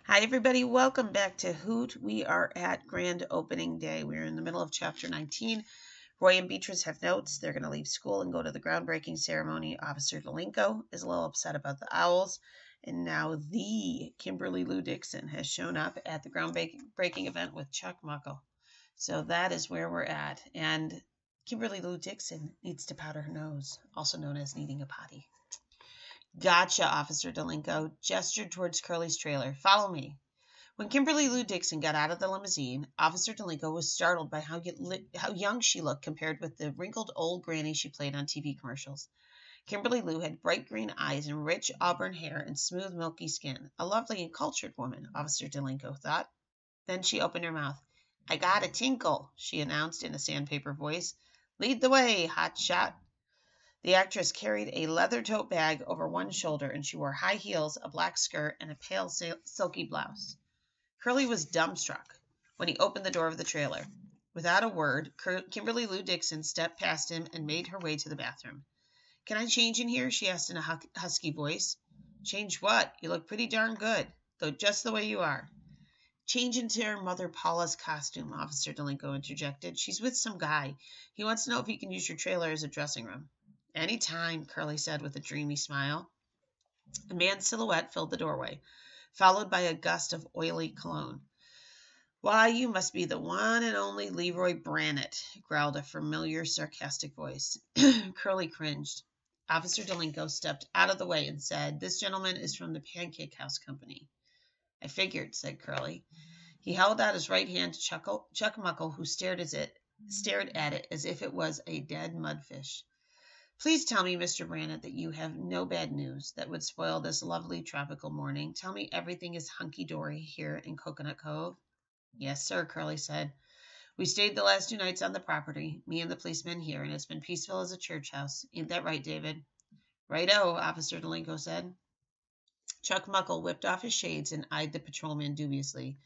Hi, everybody. Welcome back to Hoot. We are at grand opening day. We're in the middle of chapter 19. Roy and Beatrice have notes. They're going to leave school and go to the groundbreaking ceremony. Officer Delinko is a little upset about the owls. And now the Kimberly Lou Dixon has shown up at the groundbreaking event with Chuck Muckle. So that is where we're at. And Kimberly Lou Dixon needs to powder her nose, also known as needing a potty. Gotcha, Officer Delinko gestured towards Curly's trailer. Follow me. When Kimberly Lou Dixon got out of the limousine, Officer Delinko was startled by how young she looked compared with the wrinkled old granny she played on TV commercials. Kimberly Lou had bright green eyes and rich auburn hair and smooth, milky skin. A lovely and cultured woman, Officer Delinko thought. Then she opened her mouth. I got a tinkle, she announced in a sandpaper voice. Lead the way, hot shot. The actress carried a leather tote bag over one shoulder, and she wore high heels, a black skirt, and a pale silky blouse. Curly was dumbstruck when he opened the door of the trailer. Without a word, Kimberly Lou Dixon stepped past him and made her way to the bathroom. Can I change in here? She asked in a husky voice. Change what? You look pretty darn good, though just the way you are. Change into her Mother Paula's costume, Officer Delinko interjected. She's with some guy. He wants to know if he can use your trailer as a dressing room. Any time, Curly said with a dreamy smile. A man's silhouette filled the doorway, followed by a gust of oily cologne. Why, you must be the one and only Leroy Brannett, growled a familiar, sarcastic voice. Curly cringed. Officer Delinko stepped out of the way and said, This gentleman is from the Pancake House Company. I figured, said Curly. He held out his right hand to Chuck Muckle, who stared at it as if it was a dead mudfish. Please tell me, Mr. Brannett, that you have no bad news that would spoil this lovely tropical morning. Tell me everything is hunky-dory here in Coconut Cove. Yes, sir, Curly said. We stayed the last 2 nights on the property, me and the policeman here, and it's been peaceful as a church house. Ain't that right, David? Righto, Officer Delinko said. Chuck Muckle whipped off his shades and eyed the patrolman dubiously.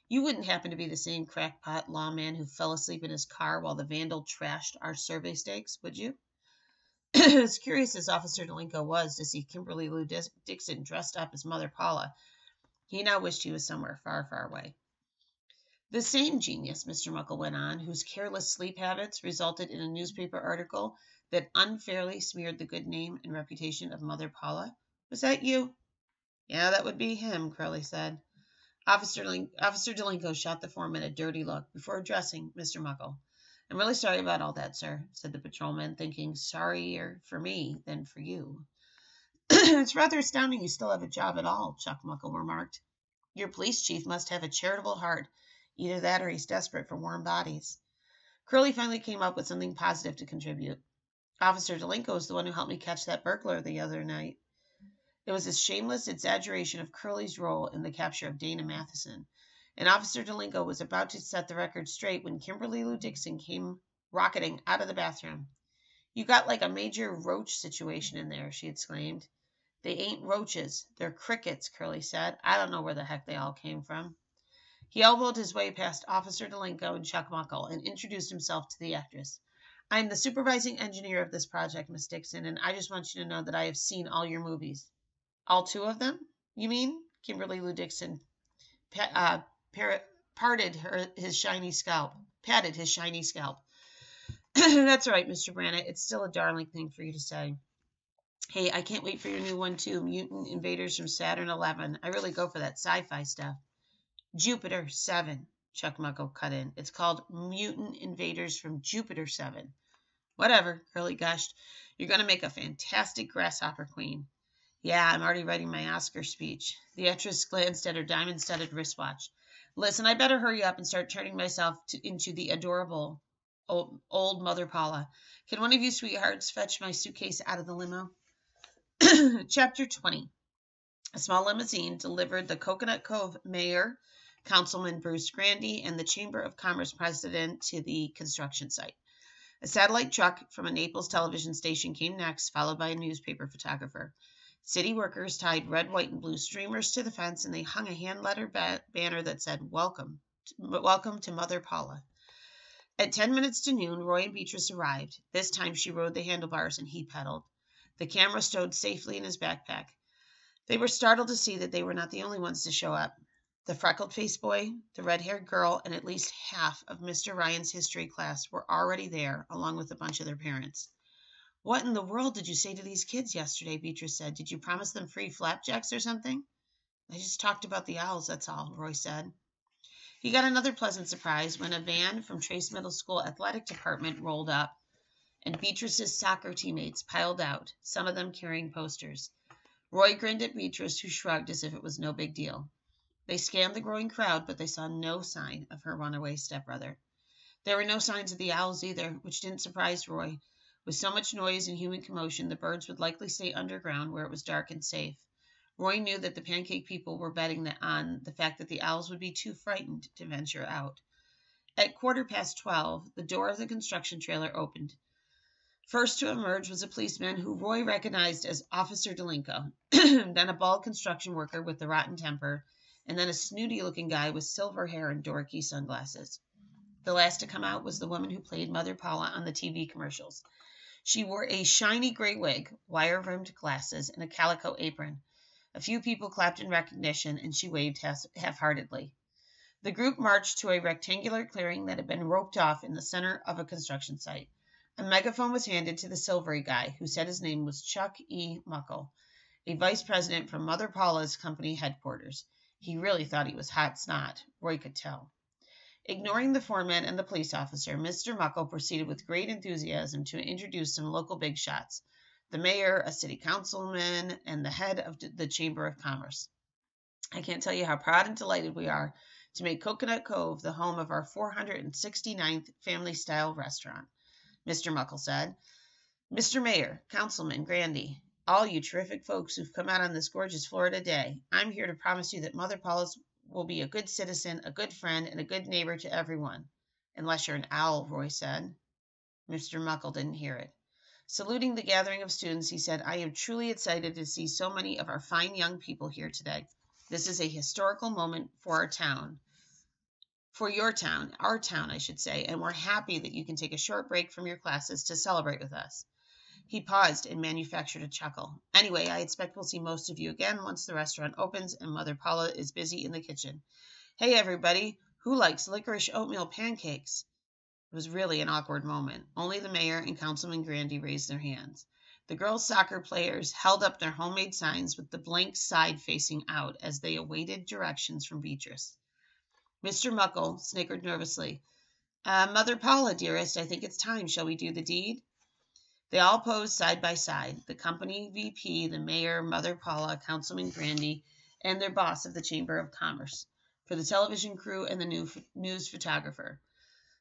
You wouldn't happen to be the same crackpot lawman who fell asleep in his car while the vandal trashed our survey stakes, would you? As curious as Officer Delinko was to see Kimberly Lou Dixon dressed up as Mother Paula, he now wished he was somewhere far, far away. The same genius, Mr. Muckle went on, whose careless sleep habits resulted in a newspaper article that unfairly smeared the good name and reputation of Mother Paula. Was that you? Yeah, that would be him, Curly said. Officer Delinko shot the foreman a dirty look before addressing Mr. Muckle. I'm really sorry about all that, sir, said the patrolman, thinking sorrier for me than for you. It's rather astounding you still have a job at all, Chuck Muckle remarked. Your police chief must have a charitable heart. Either that or he's desperate for warm bodies. Curly finally came up with something positive to contribute. Officer Delinko is the one who helped me catch that burglar the other night. It was a shameless exaggeration of Curly's role in the capture of Dana Matheson, and Officer Delinko was about to set the record straight when Kimberly Lou Dixon came rocketing out of the bathroom. You got like a major roach situation in there, she exclaimed. They ain't roaches. They're crickets, Curly said. I don't know where the heck they all came from. He elbowed his way past Officer Delinko and Chuck Muckle and introduced himself to the actress. I'm the supervising engineer of this project, Miss Dixon, and I just want you to know that I have seen all your movies. All 2 of them, you mean? Kimberly Lou Dixon patted his shiny scalp. That's all right, Mr. Brannett. It's still a darling thing for you to say. Hey, I can't wait for your new one, too, Mutant Invaders from Saturn 11. I really go for that sci-fi stuff. Jupiter 7, Chuck Muckle cut in. It's called Mutant Invaders from Jupiter 7. Whatever, Curly gushed. You're going to make a fantastic grasshopper queen. Yeah, I'm already writing my Oscar speech. The actress glanced at her diamond-studded wristwatch. Listen, I better hurry up and start turning myself into the adorable old Mother Paula. Can one of you sweethearts fetch my suitcase out of the limo? Chapter 20. A small limousine delivered the Coconut Cove mayor, Councilman Bruce Grandy, and the Chamber of Commerce president to the construction site. A satellite truck from a Naples television station came next, followed by a newspaper photographer. City workers tied red, white, and blue streamers to the fence, and they hung a hand-lettered banner that said, Welcome to Mother Paula. At 10 minutes to noon, Roy and Beatrice arrived. This time she rode the handlebars and he pedaled. The camera stowed safely in his backpack. They were startled to see that they were not the only ones to show up. The freckled-faced boy, the red-haired girl, and at least half of Mr. Ryan's history class were already there, along with a bunch of their parents. "What in the world did you say to these kids yesterday?" Beatrice said. "Did you promise them free flapjacks or something?" "I just talked about the owls, that's all," Roy said. He got another pleasant surprise when a van from Trace Middle School athletic department rolled up, and Beatrice's soccer teammates piled out, some of them carrying posters. Roy grinned at Beatrice, who shrugged as if it was no big deal. They scanned the growing crowd, but they saw no sign of her runaway stepbrother. There were no signs of the owls either, which didn't surprise Roy. With so much noise and human commotion, the birds would likely stay underground where it was dark and safe. Roy knew that the pancake people were betting on the fact that the owls would be too frightened to venture out. At 12:15, the door of the construction trailer opened. First to emerge was a policeman who Roy recognized as Officer Delinko, then a bald construction worker with a rotten temper, and then a snooty-looking guy with silver hair and dorky sunglasses. The last to come out was the woman who played Mother Paula on the TV commercials. She wore a shiny gray wig, wire-rimmed glasses, and a calico apron. A few people clapped in recognition, and she waved half-heartedly. The group marched to a rectangular clearing that had been roped off in the center of a construction site. A megaphone was handed to the silvery guy, who said his name was Chuck E. Muckle, a vice president from Mother Paula's company headquarters. He really thought he was hot snot, Roy could tell. Ignoring the foreman and the police officer, Mr. Muckle proceeded with great enthusiasm to introduce some local big shots, the mayor, a city councilman, and the head of the Chamber of Commerce. "I can't tell you how proud and delighted we are to make Coconut Cove the home of our 469th family-style restaurant," Mr. Muckle said. "Mr. Mayor, Councilman Grandy, all you terrific folks who've come out on this gorgeous Florida day, I'm here to promise you that Mother Paula's will be a good citizen, a good friend, and a good neighbor to everyone." "Unless you're an owl," Roy said. Mr. Muckle didn't hear it. Saluting the gathering of students, he said, "I am truly excited to see so many of our fine young people here today. This is a historical moment for our town. For your town, our town, I should say, and we're happy that you can take a short break from your classes to celebrate with us." He paused and manufactured a chuckle. "Anyway, I expect we'll see most of you again once the restaurant opens and Mother Paula is busy in the kitchen. Hey, everybody, who likes licorice oatmeal pancakes?" It was really an awkward moment. Only the mayor and Councilman Grandy raised their hands. The girls' soccer players held up their homemade signs with the blank side facing out as they awaited directions from Beatrice. Mr. Muckle snickered nervously. "Mother Paula, dearest, I think it's time. Shall we do the deed?" They all posed side by side, the company VP, the mayor, Mother Paula, Councilman Grandy, and their boss of the Chamber of Commerce, for the television crew and the news photographer.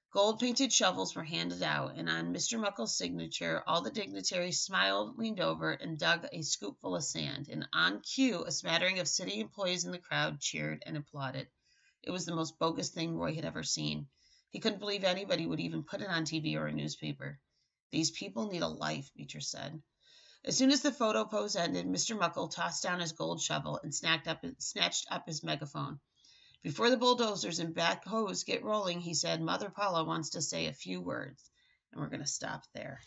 Gold-painted shovels were handed out, and on Mr. Muckle's signature, all the dignitaries smiled, leaned over, and dug a scoopful of sand, and on cue, a smattering of city employees in the crowd cheered and applauded. It was the most bogus thing Roy had ever seen. He couldn't believe anybody would even put it on TV or a newspaper. "These people need a life," Beatrice said. As soon as the photo pose ended, Mr. Muckle tossed down his gold shovel and snatched up his megaphone. "Before the bulldozers and backhoes get rolling," he said, "Mother Paula wants to say a few words." And we're going to stop there.